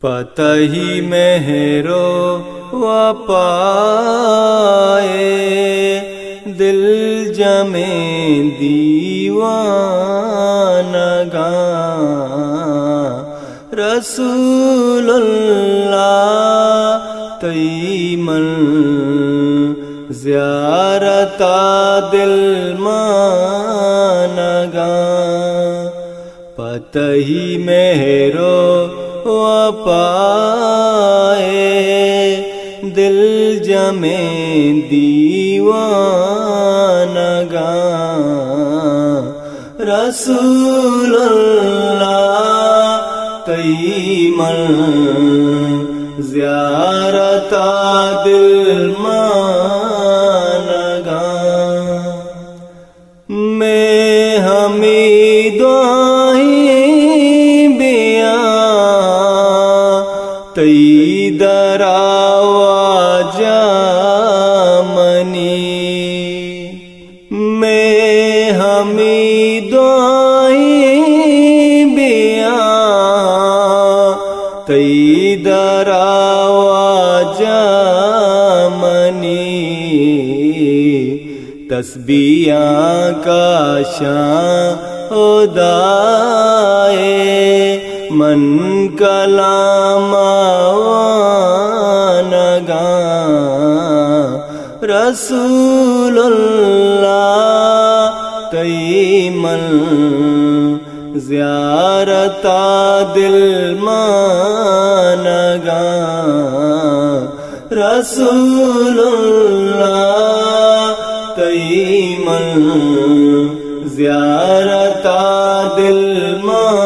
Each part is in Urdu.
پتہ ہی مہرو وپائے دل جمے دیوانگاں رسول اللہ تیمن زیارتا دل مانگاں پتہ ہی مہرو وپائے دل جمے دیوانگاں رسول اللہ تیمن زیارتا دل مانگاں میں ہمیں دعائیں بیاں تی دراوا جامنی میں ہمیں دعائیں بیاں تی دراوا جامنی تسبیحاں کا شان خدائے من کلام آوانگاں رسول اللہ تیمن زیارتا دل مانگاں رسول اللہ تیمن زیارتا دل مانگاں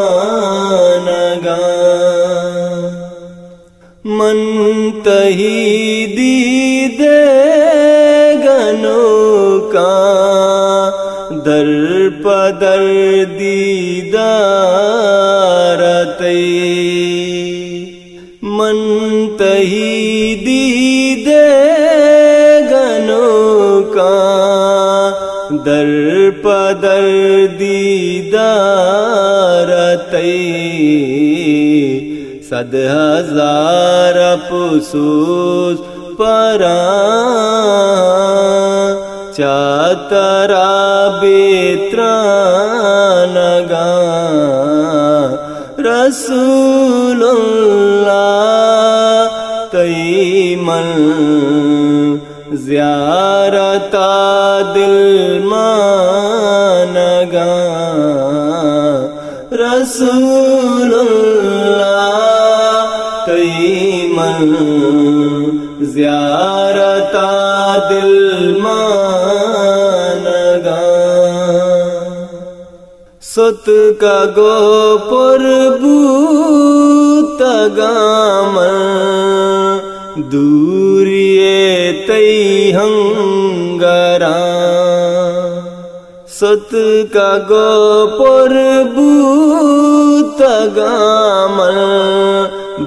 منتہی دید گنو کا در پدر دیدارتے منتہی دید گنو کا در پدر دیدارتے صد ہزار افسوس پراں چاترا بیترانگاں رسول اللہ تیمن زیارتا دل مانگاں رسول اللہ تیمن زیارتا دل مانگاں ست کا گو پر بوتگامن دوریے تی ہنگراں ست کا گو پر بوتگامن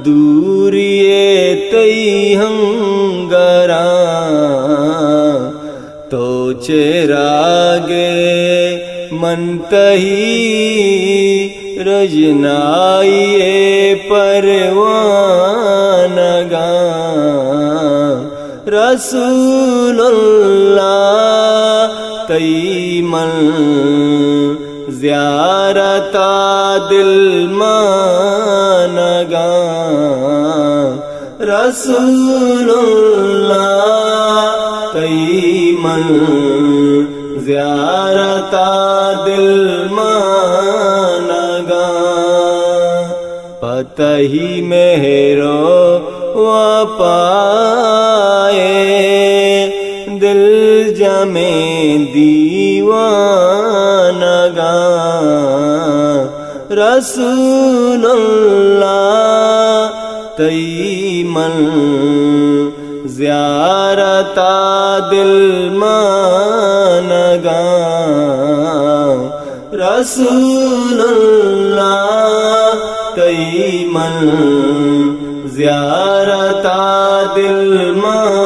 دوریے تی ہنگراں تو چراغے منتہی رجنائیے پروانگاں رسول اللہ تیمن زیارتا دل مانگاں رسول اللہ تیمن زیارتا دل مانگاں پتہ ہی مہرو وپائے دل جمے دیوانگاں رسول اللہ تیمن زیارتا دل مانگاں رسول اللہ تیمن زیارتا دل مانگاں